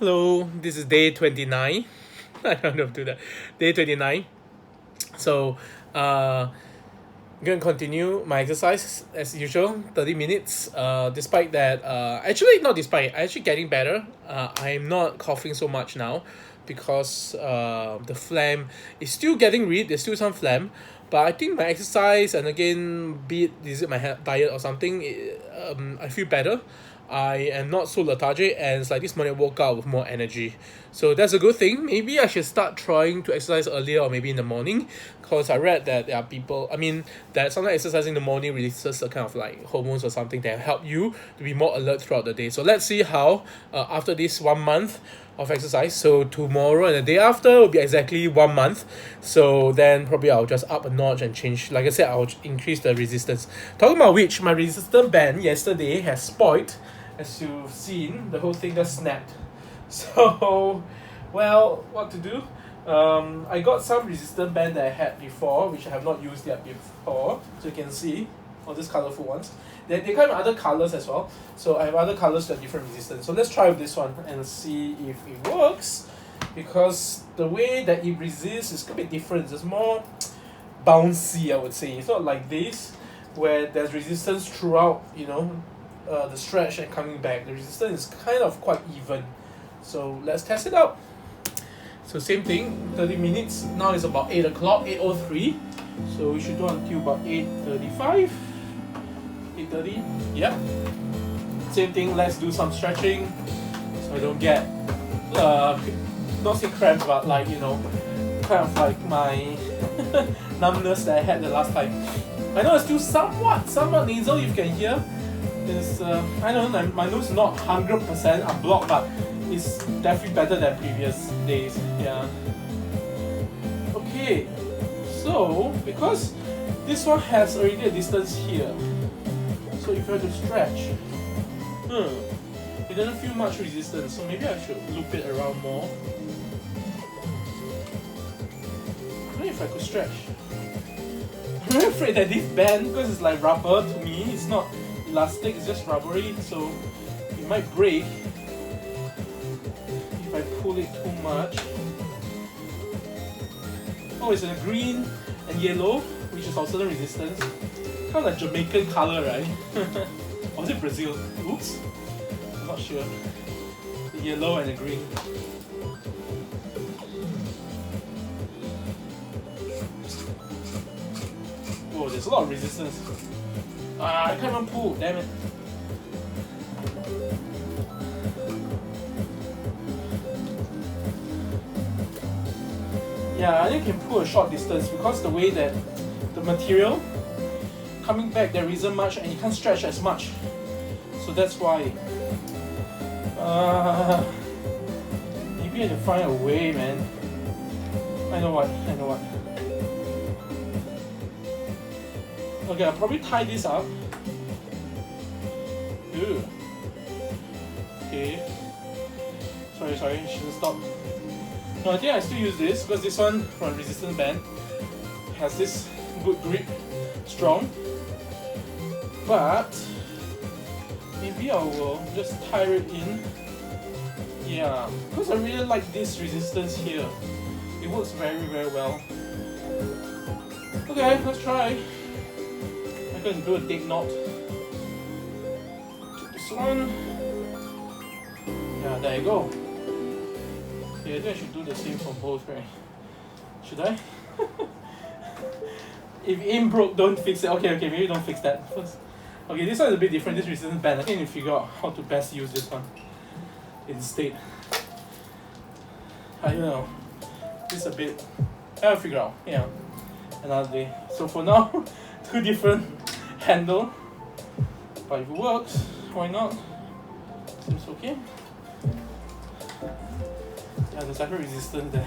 Hello, this is day 29. I don't know do that. Day 29. So, I'm gonna continue my exercise as usual, 30 minutes. Despite that, actually, not despite, actually getting better. I'm not coughing so much now because the phlegm is still getting rid, there's still some phlegm. But I think my exercise and again, be it is it my diet or something, I feel better. I am not so lethargic, and it's like this morning I woke up with more energy. So that's a good thing. Maybe I should start trying to exercise earlier or maybe in the morning, because I read that there are people, I mean, that sometimes exercising in the morning releases a kind of like hormones or something that help you to be more alert throughout the day. So let's see how after this 1 month of exercise. So tomorrow and the day after will be exactly 1 month. So then probably I'll just up a notch and change. Like I said, I'll increase the resistance. Talking about which, my resistance band yesterday has spoiled. As you've seen, the whole thing just snapped. So, well, what to do? I got some resistant band that I had before, which I have not used yet before. So you can see all these colorful ones. They come in other colors as well. So I have other colors that are different resistance. So let's try with this one and see if it works. Because the way that it resists is a bit different. It's more bouncy, I would say. It's not like this, where there's resistance throughout, the stretch and coming back. The resistance is kind of quite even. So let's test it out. So same thing, 30 minutes. Now it's about 8 o'clock, 8:03. So we should do until about 8:35. 8:30. Yep. Same thing, let's do some stretching so I don't get not say cramps, but like kind of like my numbness that I had the last time. I know it's still somewhat nasal, if you can hear. Is I don't know, my nose is not 100% unblocked, but it's definitely better than previous days. Yeah. Okay, so because this one has already a distance here, so if you have to stretch, it doesn't feel much resistance. So maybe I should loop it around more. Maybe if I could stretch. I'm very afraid that this band, because it's like rubber to me, it's not elastic, it's just rubbery, so it might break if I pull it too much. Oh, it's a green and yellow, which is also the resistance. Kind of like Jamaican color, right? Or was it Brazil? Oops, I'm not sure. The yellow and the green. Oh, there's a lot of resistance. I can't even pull, damn it. Yeah, I think you can pull a short distance because the way that the material coming back, there isn't much and you can't stretch as much. So that's why. Maybe I have to find a way, man. I know what. Okay, I'll probably tie this up. Ew. Okay. Sorry, shouldn't stop. No, I think I still use this because this one from resistance band has this good grip, strong. But maybe I will just tie it in. Yeah, because I really like this resistance here. It works very, very well. Okay, let's try. I'm going to do a dig knot to this one. Yeah, there you go. Okay, I think I should do the same for both, right? Should I? If aim broke, don't fix it. Okay, maybe don't fix that first. Okay, this one is a bit different, this resistance band. I think I need to figure out how to best use this one instead. I don't know. This is a bit... I'll figure out, yeah. Another day. So for now, two different handle, but if it works, why not? Seems okay. Yeah, there's actually resistance there.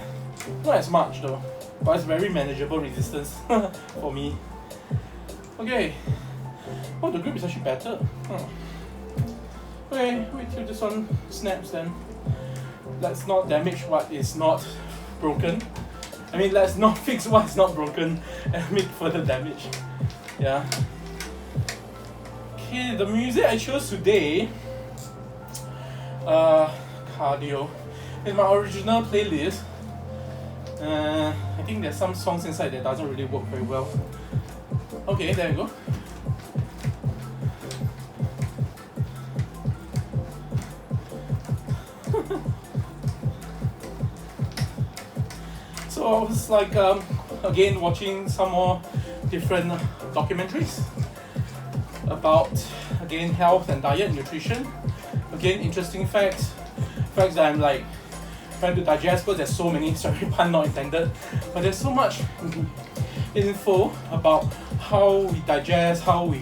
Not as much though, but it's very manageable resistance for me. Okay. Oh, the grip is actually better. Okay, wait till this one snaps then. Let's not damage what is not broken. I mean, let's not fix what is not broken and make further damage. Yeah. Okay, the music I chose today, cardio. In my original playlist, I think there's some songs inside that doesn't really work very well. Okay, there you go. So I was like, again, watching some more different documentaries about, again, health and diet, nutrition. Again, interesting facts that I'm like trying to digest because there's so many, sorry, pun not intended, but there's so much info about how we digest, how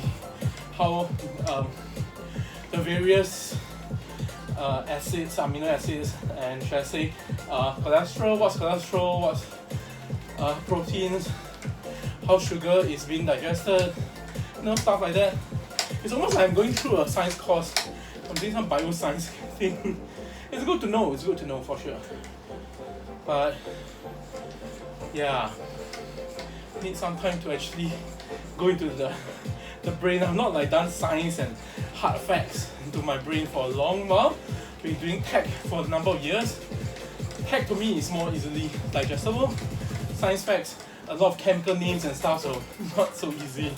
the various acids, amino acids, and should I say cholesterol, what's proteins, how sugar is being digested, stuff like that. It's almost like I'm going through a science course. I'm doing some bioscience thing. It's good to know for sure. But yeah, need some time to actually go into the brain. I've not like done science and hard facts into my brain for a long while. Been doing tech for a number of years. Tech to me is more easily digestible. Science facts, a lot of chemical names and stuff, so not so easy.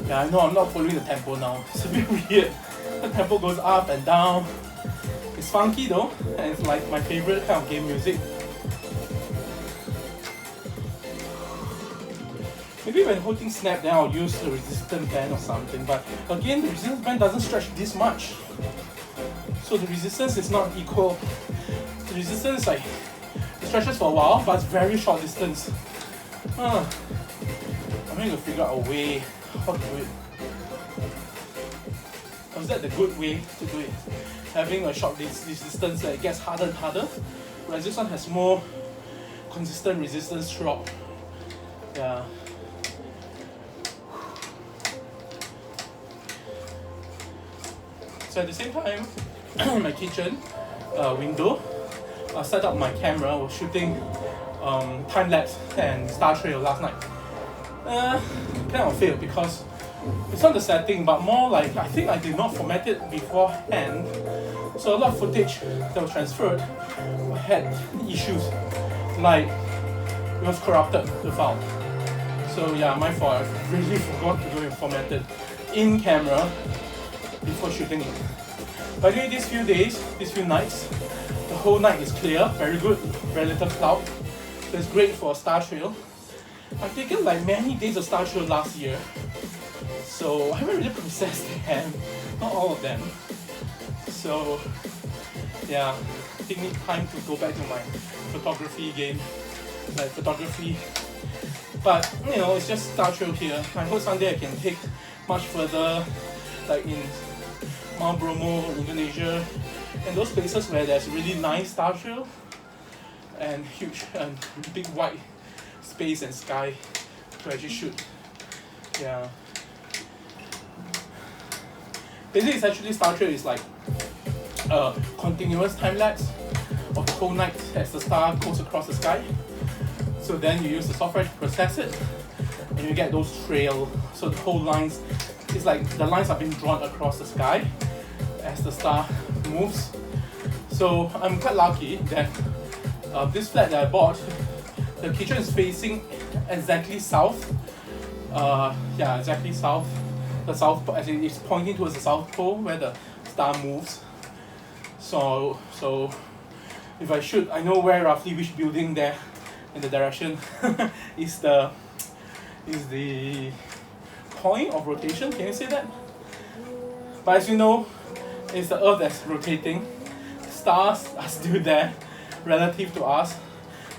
Yeah, I know I'm not following the tempo now. It's a bit weird. The tempo goes up and down. It's funky though, and it's like my favorite kind of game music. Maybe when holding snap, then I'll use the resistance band or something. But again, the resistance band doesn't stretch this much, so the resistance is not equal. The resistance it stretches for a while, but it's very short distance. I'm going to figure out a way how to do it. Is that the good way to do it? Having a short resistance that gets harder and harder, whereas this one has more consistent resistance throughout. Yeah. So at the same time, in my kitchen window, I set up my camera. I was shooting time lapse and Star Trail last night. Kind of failed because it's not the setting, but more like I think I did not format it beforehand. So a lot of footage that was transferred had issues, like it was corrupted, the file. So yeah, my fault. I really forgot to go and format it in camera before shooting it. But anyway, these few nights, the whole night is clear, very good, very little cloud. So it's great for a Star Trail. I've taken like many days of Star Trail last year, so I haven't really processed them, not all of them. So yeah, I think need time to go back to my photography game, like photography. But it's just Star Trail here. I hope someday I can take much further, like in Mount Bromo, Indonesia, and those places where there's really nice Star Trail and huge and big white space and sky to actually shoot. Yeah. Basically, it's actually Star Trail is like a continuous time lapse of the whole night as the star goes across the sky. So then you use the software to process it, and you get those trails. So the whole lines, it's like the lines are being drawn across the sky as the star moves. So I'm quite lucky that this flat that I bought, the kitchen is facing exactly south. Exactly south. The south, as in it's pointing towards the south pole where the star moves. So if I shoot, I know where roughly which building there in the direction is the point of rotation. Can you say that? But as you know, it's the Earth that's rotating. Stars are still there relative to us,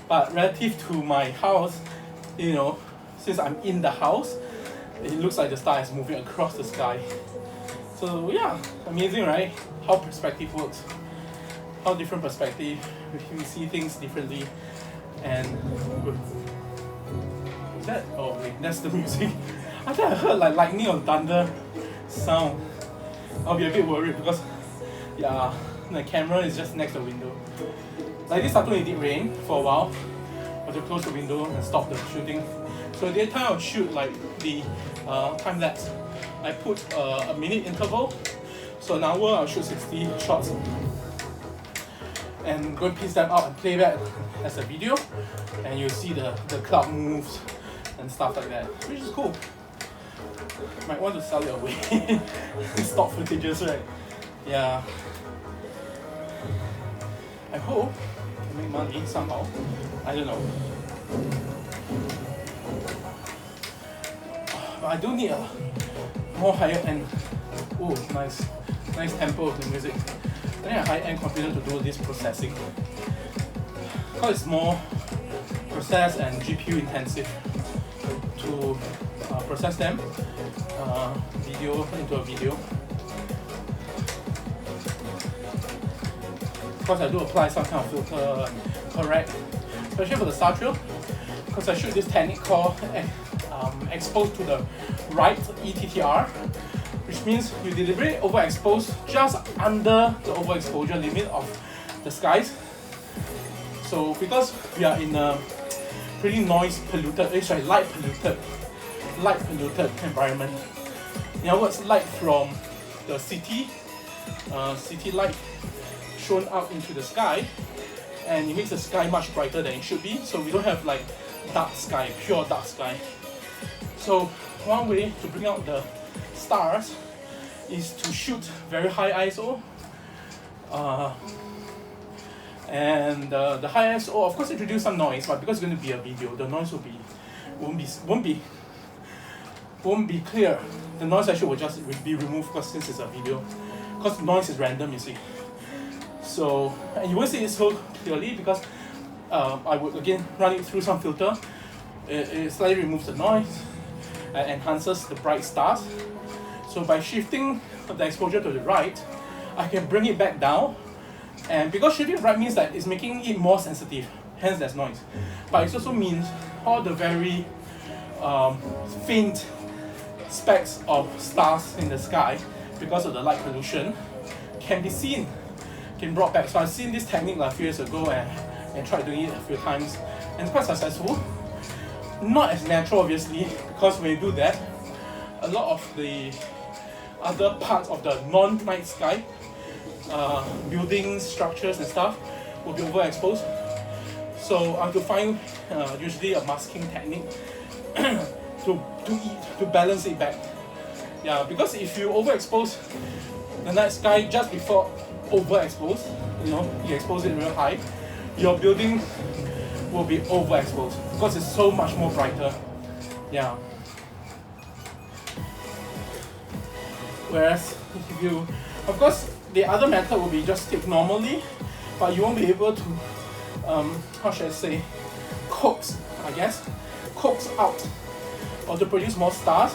but relative to my house, since I'm in the house, it looks like the star is moving across the sky. So yeah, amazing, right? How perspective works. How different perspective, we see things differently. And is that? Oh wait, that's the music. I thought I heard like lightning or thunder sound. I'll be a bit worried because the camera is just next to the window. Like this afternoon it did rain for a while. have to close the window and stop the shooting. So the time I'll shoot like the time lapse. I put a minute interval. So an hour I'll shoot 60 shots and go and piece them out and play back as a video, and you'll see the cloud moves and stuff like that, which is cool. Might want to sell it away. Stock footages, right? Yeah. I hope I can make money somehow. I don't know. But I do need a more higher end. Oh, nice tempo of the music. I need a high-end computer to do this processing, because it's more process and GPU intensive to process them video into a video. Of course, I do apply some kind of filter and correct, especially for the star trail, because I shoot this technique called exposed to the right ETTR, which means you deliberately overexpose just under the overexposure limit of the skies. So because we are in a pretty light polluted environment. In other words, light from the city light shown out into the sky, and it makes the sky much brighter than it should be. So we don't have like dark sky, pure dark sky. So one way to bring out the stars is to shoot very high ISO, and the high ISO of course introduce some noise, but because it's going to be a video, the noise won't be clear. The noise actually will just be removed, because since it's a video, because noise is random, you see. So, and you won't see it so clearly because I would again run it through some filter. It slightly removes the noise and enhances the bright stars. So by shifting the exposure to the right, I can bring it back down, and because shifting right means that it's making it more sensitive, hence there's noise. But it also means all the very faint specks of stars in the sky, because of the light pollution, can be seen, can brought back. So I've seen this technique like a few years ago and tried doing it a few times, and it's quite successful. Not as natural, obviously, because when you do that, a lot of the other parts of the non-night sky, buildings, structures and stuff, will be overexposed. So I have to find usually a masking technique to balance it back. Yeah, because if you overexpose the night sky just before overexposed, you expose it real high, your building will be overexposed because it's so much more brighter. Yeah. Whereas if you, of course, the other method will be just take normally, but you won't be able to, how should I say, coax out, or to produce more stars,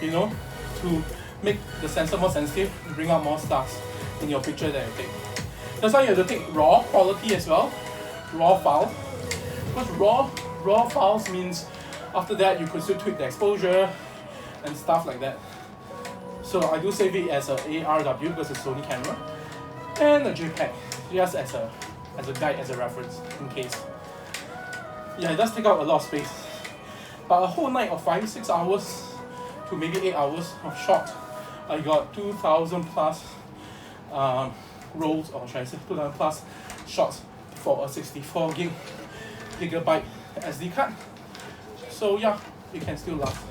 to make the sensor more sensitive, bring out more stars in your picture that you take. That's why you have to take raw quality as well, raw file. Because raw files means after that you could still tweak the exposure and stuff like that. So I do save it as a ARW because it's Sony camera, and a JPEG just as a guide, as a reference in case. Yeah, it does take out a lot of space, but a whole night of 5-6 hours to maybe 8 hours of shot, I got 2,000 plus rolls, or should I say 2,000 plus shots for a 64 gigabyte SD card. So yeah, you can still laugh.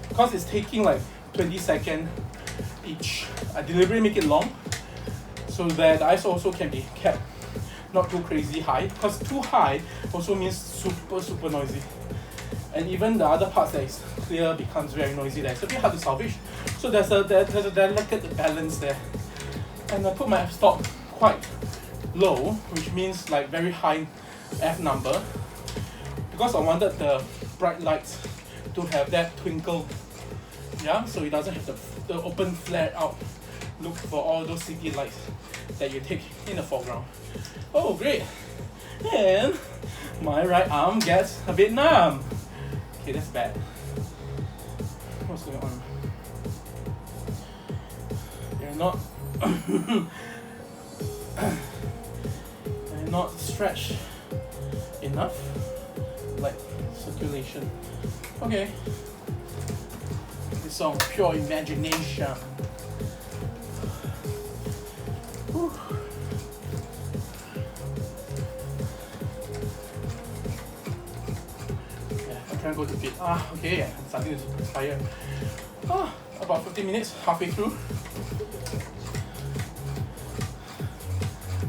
Because it's taking like 20 seconds each, I deliberately make it long so that the ISO also can be kept not too crazy high, because too high also means super noisy. And even the other parts that is clear becomes very noisy. That's a bit hard to salvage. So there's a delicate balance there. And I put my f-stop quite low, which means like very high f number, because I wanted the bright lights to have that twinkle. Yeah, so it doesn't have the open flare out look for all those city lights that you take in the foreground. Oh great! And my right arm gets a bit numb. Okay, that's bad. What's going on? They're not stretched enough, like circulation. Okay, it's all pure imagination. Whew. Yeah, I'm trying to go to bed. Okay, I'm starting to tire. About 15 minutes, halfway through.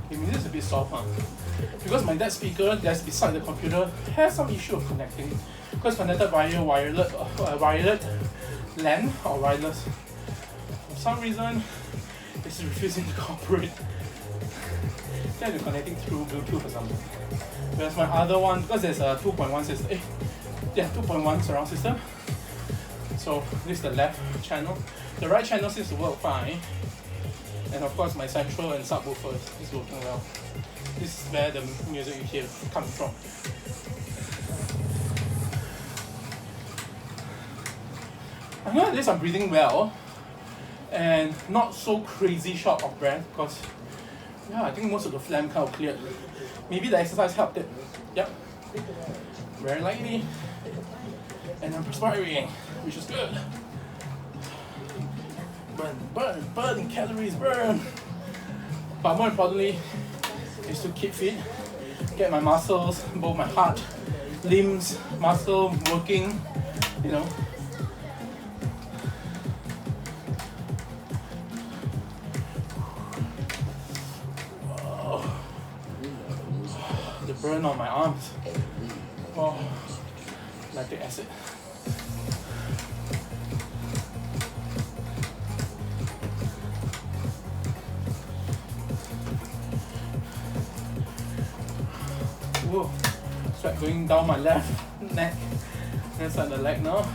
Okay, maybe it's a bit soft, because my dad's speaker that's beside the computer has some issue of connecting, because connected via wired LAN or wireless. For some reason, it's refusing to cooperate. They're connecting through Bluetooth or something. Whereas my other one, because there's a 2.1 system, 2.1 surround system. So this is the left channel. The right channel seems to work fine. And of course my central and subwoofer is working well. This is where the music you hear comes from. I know at least I'm breathing well and not so crazy short of breath, because yeah, I think most of the phlegm kind of cleared. Maybe the exercise helped it. Yep. Very likely. And I'm perspiring, which is good. Burn calories, burn. But more importantly is to keep fit, get my muscles, both my heart, limbs, muscle working, you know. The burn on my arms. Oh, lactic acid. Whoa, sweat going down my left neck, inside the leg now.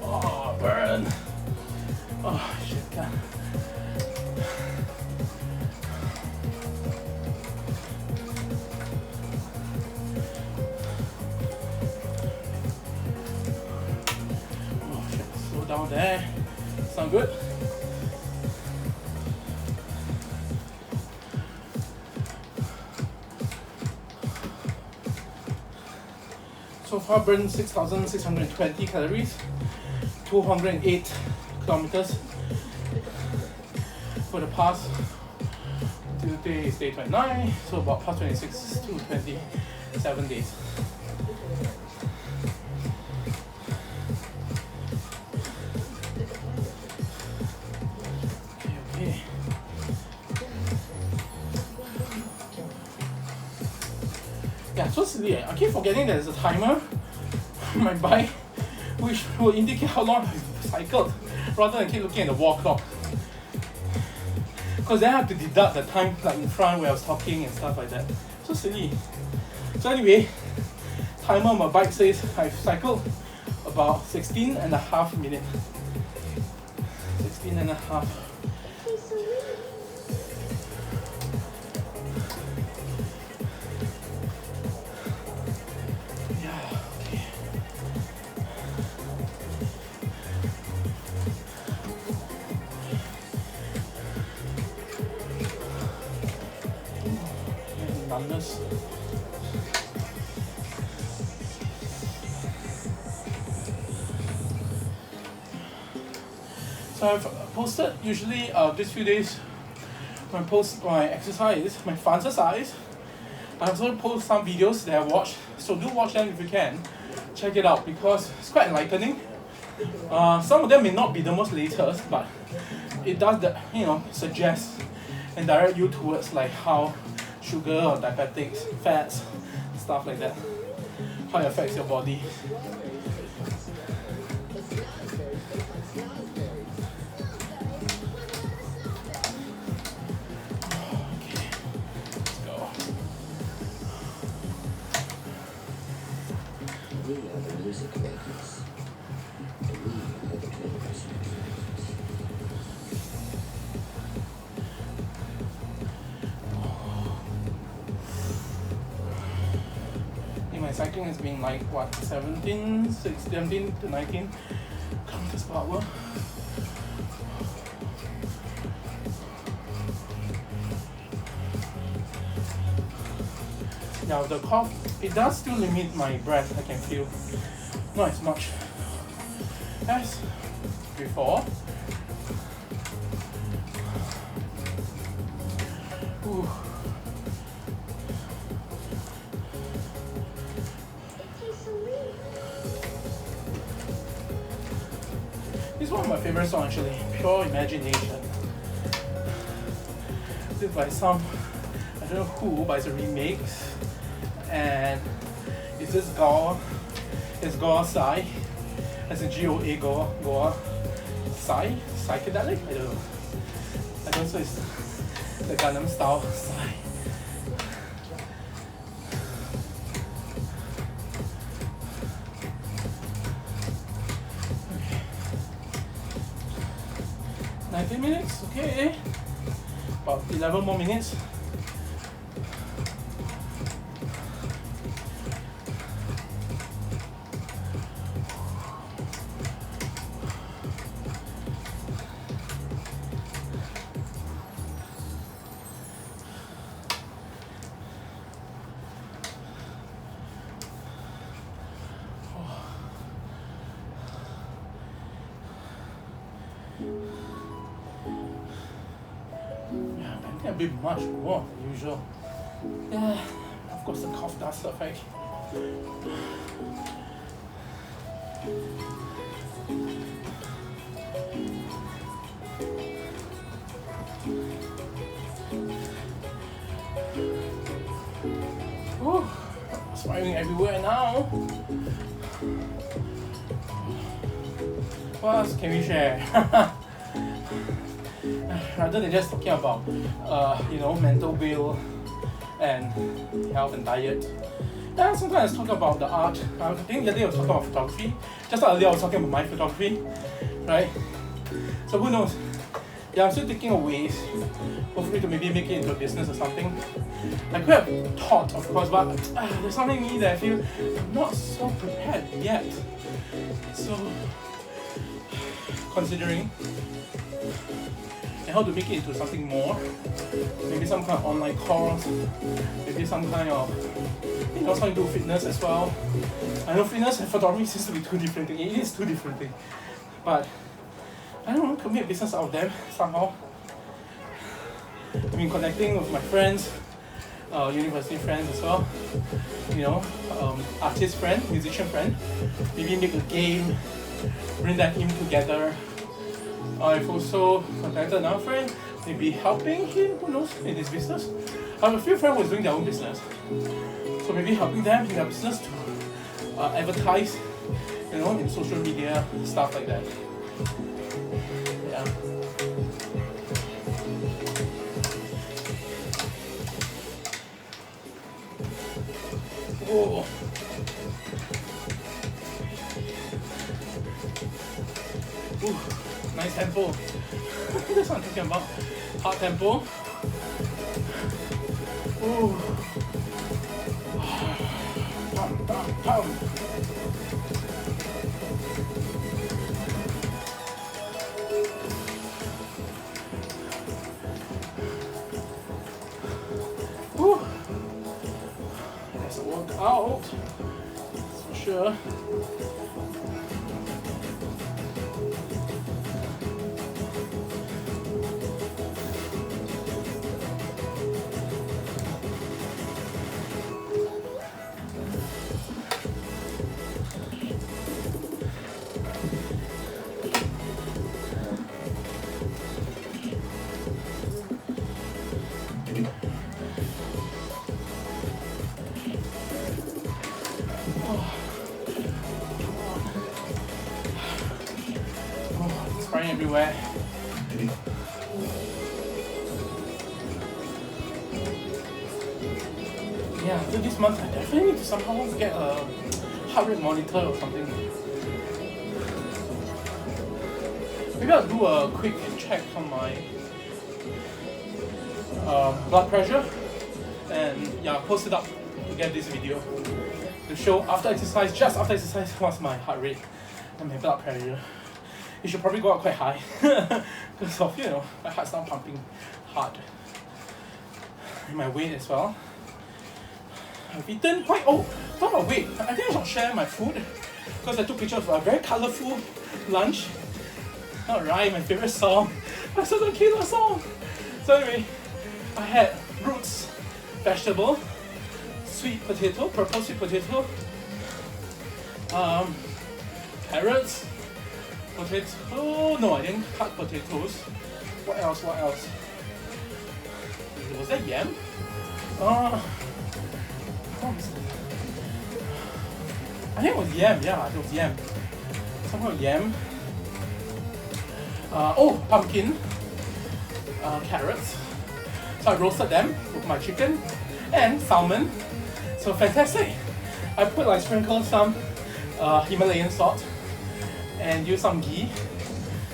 Oh, burn. Oh, shit, God. Down there, sound good? So far burned 6,620 calories, 208 kilometers for the past, today is day 29, so about past 26 to 27 days. Yeah, so silly. I keep forgetting there's a timer on my bike which will indicate how long I've cycled, rather than keep looking at the wall clock. Because then I have to deduct the time like in front where I was talking and stuff like that. So silly. So anyway, timer on my bike says I've cycled about 16 and a half minutes. 16 and a half. Numbness. So I've posted usually these few days when I post my exercise, my FUN-xercise. I also post some videos that I watched, so do watch them if you can. Check it out because it's quite enlightening. Some of them may not be the most latest, but it does suggest and direct you towards like how sugar or diabetics, fats, stuff like that, how it affects your body. Okay, let's go. We are the music makers. We are the television makers. connecting has been like what, 17 to 19 kilometers per hour. Now the cough, it does still limit my breath, I can feel. Not as much as before. Ooh. This is one of my favorite songs actually, Pure Imagination. It's by some, I don't know who, but it's a remix. And it's this Goa, it's Goa Psy, as in Goa, Goa Psy, psychedelic? I don't know. I don't know, it's the Gangnam style Psy. Okay. 19 minutes, okay. About 11 more minutes. A bit much more than usual. Yeah, of course the cough does affect. Whew, smiling everywhere now. What else can we share? Rather than just talking about, mental will and health and diet. Yeah, sometimes I talk about the art. I think the other day I was talking about photography. Just earlier I was talking about my photography, right? So who knows? Yeah, I'm still thinking of ways, hopefully to maybe make it into a business or something. I could have thought, of course, but there's something in me that I feel I'm not so prepared yet. So, considering and how to make it into something more, maybe some kind of online course, maybe some kind of, something to do with fitness as well. I know fitness and photography seems to be two different things. It is two different things, but I don't know, could make a business out of them somehow. I mean, connecting with my friends, university friends as well, artist friend, musician friend, maybe make a game, bring that in together. I've also contacted another friend, maybe helping him, who knows, in his business. I have a few friends who are doing their own business, so maybe helping them in their business to advertise, in social media, stuff like that. Yeah. Whoa. Ooh, nice tempo. That's what I'm talking about. Hot tempo. Ooh. Pum, pum, pum. Ooh. That's a workout. That's for sure. Spraying everywhere. Yeah, after this month, I definitely need to somehow get a heart rate monitor or something. Maybe I'll do a quick check on my blood pressure and post it up to get this video. to show after exercise, just after exercise, what's my heart rate and my blood pressure. It should probably go up quite high because of, you know, my heart's not pumping hard. And my weight as well. I've eaten quite, oh, talk about weight, I think I should share my food because I took pictures of a very colourful lunch. Alright, my favourite song. I still don't kill the song. So anyway, I had roots, vegetable, sweet potato, purple sweet potato, carrots, potato, no, I didn't cut potatoes. What else? Was that yam? What was it? I think it was yam, yeah, it was yam. Somehow yam. Pumpkin, carrots. So I roasted them with my chicken and salmon. So fantastic. I put sprinkle some Himalayan salt and use some ghee.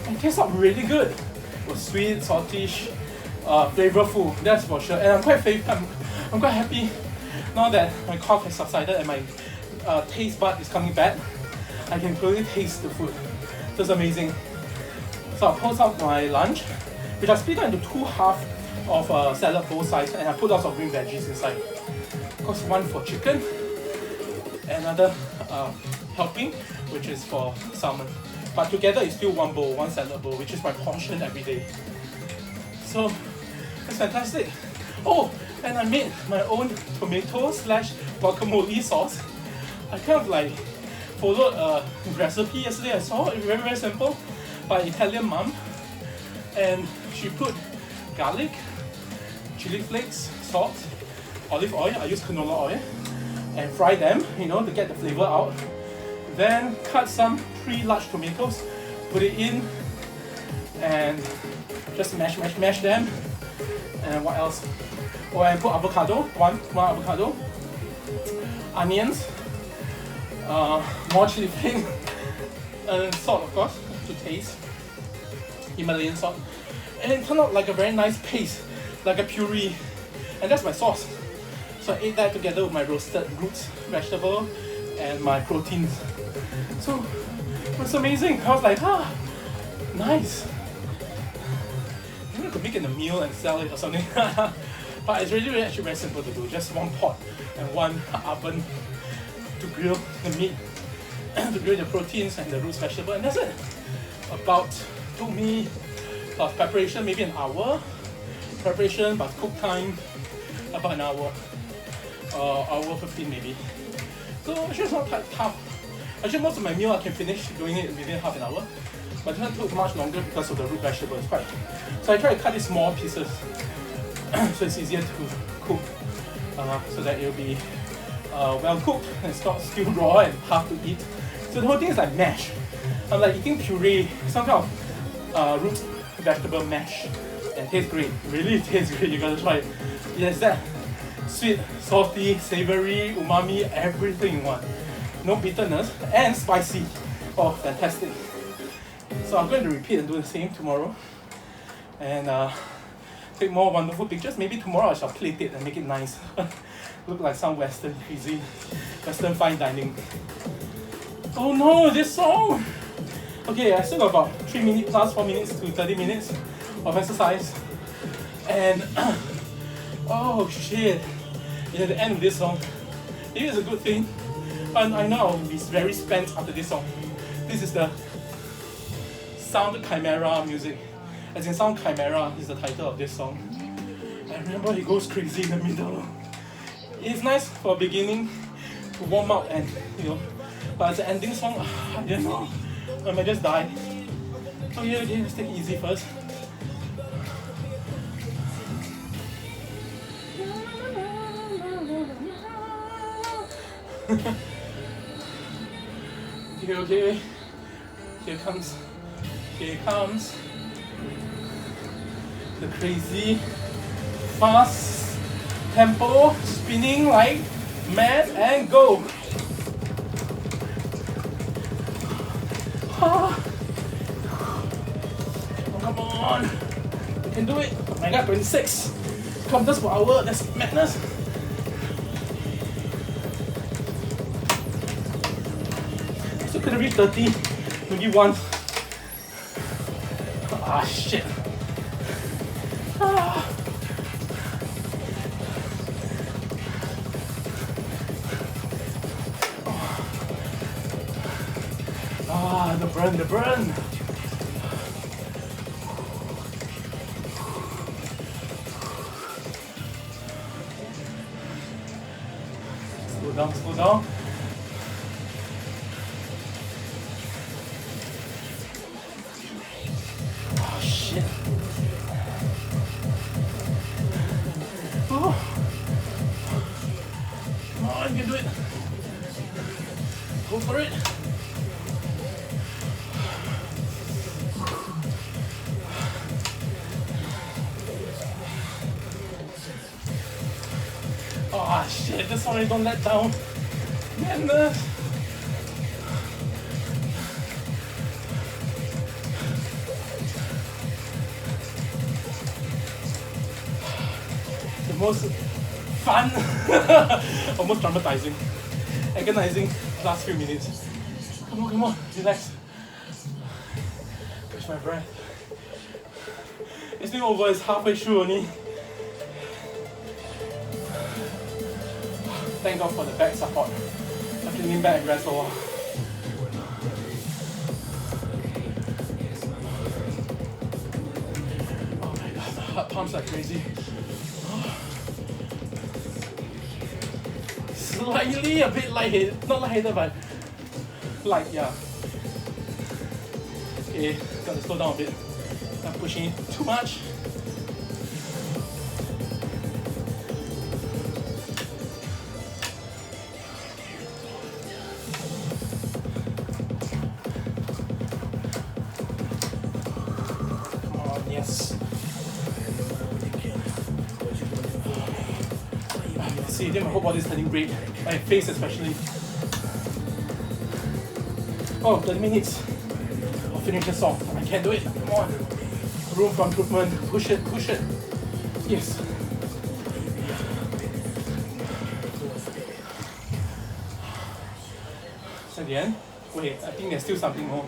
And it tastes up really good. It was sweet, saltish, flavorful, that's for sure. And I'm quite happy now that my cough has subsided and my taste bud is coming back. I can clearly taste the food. So it's amazing. So I post out my lunch, which I split into two halves of salad bowl size, and I put lots of green veggies inside. Of course, one for chicken, another helping, which is for salmon. But together it's still one bowl, one salad bowl, which is my portion every day. So it's fantastic. Oh, and I made my own tomato / guacamole sauce. I kind of followed a recipe yesterday. I saw it, very, very simple, by Italian mom. And she put garlic, chili flakes, salt, olive oil, I use canola oil, and fry them, to get the flavor out. Then cut some 3 large tomatoes, put it in, and just mash them. And what else? Oh, I put avocado, one avocado, onions, more chili flakes, and salt, of course, to taste. Himalayan salt. And it turned out like a very nice paste, like a puree. And that's my sauce. So I ate that together with my roasted roots, vegetable, and my proteins. So it was amazing. I was like, nice. Maybe I could make it a meal and sell it or something. But it's really actually very simple to do. Just one pot and one oven to grill the meat, to grill the proteins and the roots vegetable, and that's it. Took me preparation maybe an hour. Preparation but cook time about an hour. Hour 15 maybe. So actually it's not that tough. Actually most of my meal I can finish doing it within half an hour. But this one took much longer because of the root vegetables. So I try to cut it small pieces so it's easier to cook, so that it'll be well cooked and it's not still raw and hard to eat. So the whole thing is like mash. I'm like eating puree, some kind of root vegetable mash, and it tastes great. Really tastes great. You gotta try it. Yes, that sweet, salty, savory, umami, everything in one. No bitterness and spicy. Oh, fantastic! So I'm going to repeat and do the same tomorrow, and take more wonderful pictures. Maybe tomorrow I shall plate it and make it nice. Look like some Western cuisine, Western fine dining. Oh no, this song! Okay, I still got about 3 minutes plus 4 minutes to 30 minutes of exercise. And oh shit, at the end of this song, maybe it's a good thing. But I know I'll be very spent after this song. This is the Sound Chimera music. As in Sound Chimera is the title of this song. And remember, it goes crazy in the middle. It's nice for beginning to warm up and but as an ending song, I don't know. I might just die. Okay, let's take it easy first. Okay. Here comes the crazy, fast tempo, spinning like mad, and go. Oh, come on, we can do it. Oh my god, 26 kilometers per hour, that's madness. Could have reached 30, maybe once. Ah, shit. Ah. Ah, the burn, the burn. Slow down, slow down. Oh, shit. Oh. Come on, you can do it. Go for it. Oh shit, this one I don't let down. Man, the most fun, almost traumatizing, agonizing last few minutes. Come on, relax. Catch my breath. It's been over, it's halfway through only. Thank God for the back support. I can lean back and rest a while. Oh my God, my heart pumps like crazy. Slightly a bit lightheaded, not lightheaded but light, yeah. Okay, gotta slow down a bit. Not pushing it too much. Yes. See, my whole body is turning red. My face especially. Oh, 30 minutes. I'll finish this song. I can do it. Come on. Room for improvement. Push it, push it. Yes. Is that the end? Wait, I think there's still something more.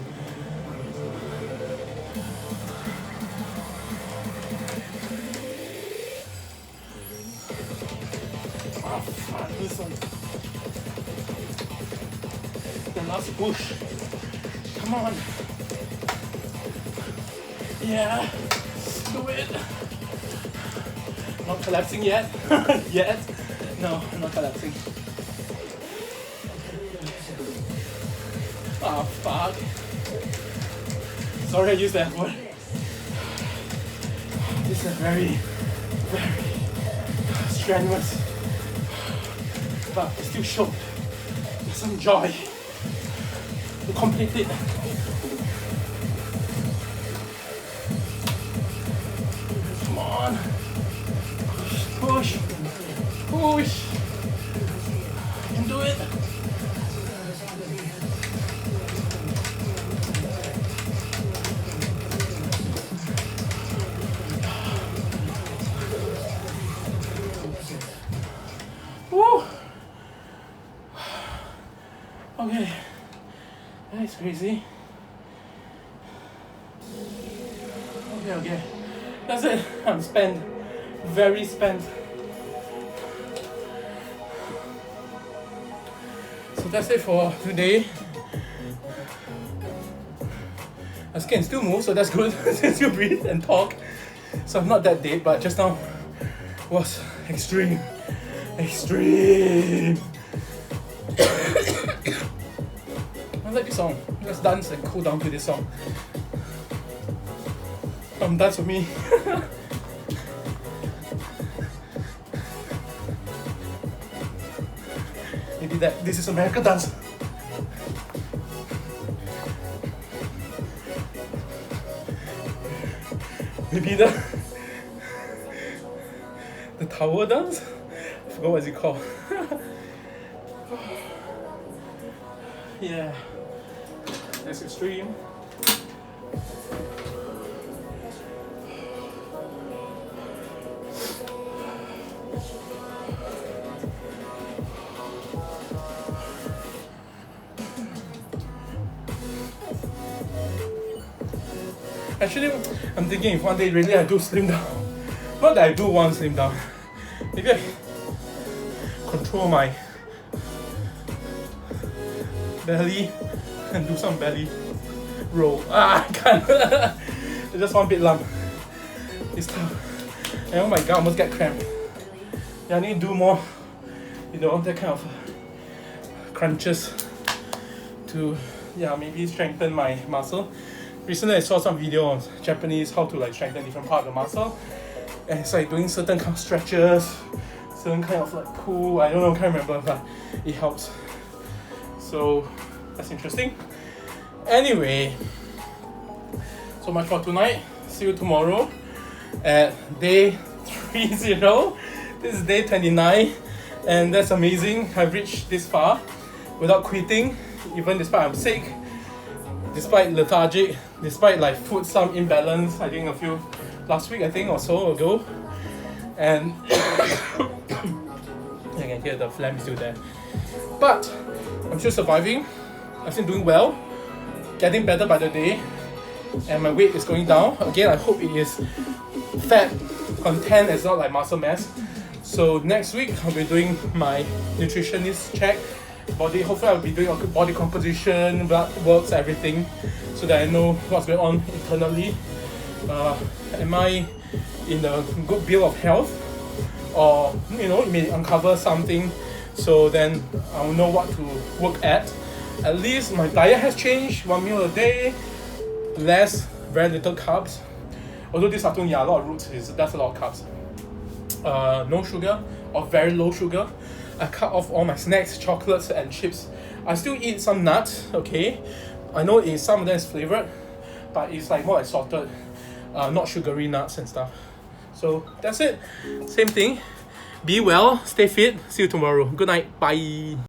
This one. The last push. Come on. Yeah. Do it. Not collapsing yet. Yet. No, I'm not collapsing. Oh, fuck. Sorry I used that word. This is very strenuous. But it's still short. There's some joy to complete it. Come on. Push. Push. You can do it. Woo. Okay, that's crazy. Okay, that's it. I'm spent, very spent. So that's it for today. My skin still moves, so that's good. Since you breathe and talk, so I'm not that dead. But just now was extreme. I like this song. Let's dance and cool down to this song. Dance with me. Maybe this is American dance. Maybe the tower dance? I forgot what it's called. Yeah. That's extreme. Actually, I'm thinking if one day really I do slim down, not that I do want slim down, maybe I control my belly and do some belly roll. I can't. It's just one big lump. It's tough. And oh my god, I almost get cramp. Yeah, I need to do more, that kind of crunches to, maybe strengthen my muscle. Recently I saw some video on Japanese how to strengthen different part of the muscle. And it's doing certain kind of stretches, certain kind of pull, I don't know, can't remember, but it helps. So that's interesting. Anyway, so much for tonight. See you tomorrow at day 30. This is day 29, and that's amazing. I've reached this far without quitting, even despite I'm sick, despite lethargic, despite food some imbalance. I think last week or so ago, and I can hear the phlegm still there. But I'm still surviving. I'm still doing well, getting better by the day, and my weight is going down. Again, I hope it is fat content and not muscle mass. So next week I'll be doing my nutritionist check. Hopefully I'll be doing a good body composition, blood works, everything, so that I know what's going on internally. Am I in a good bill of health, or it may uncover something, so then I'll know what to work at. At least my diet has changed, 1 meal a day, very little carbs. Although this afternoon, a lot of roots, that's a lot of carbs. No sugar or very low sugar. I cut off all my snacks, chocolates and chips. I still eat some nuts, okay? I know some of them is flavored, but it's more salted, not sugary nuts and stuff. So that's it. Same thing. Be well, stay fit. See you tomorrow. Good night. Bye.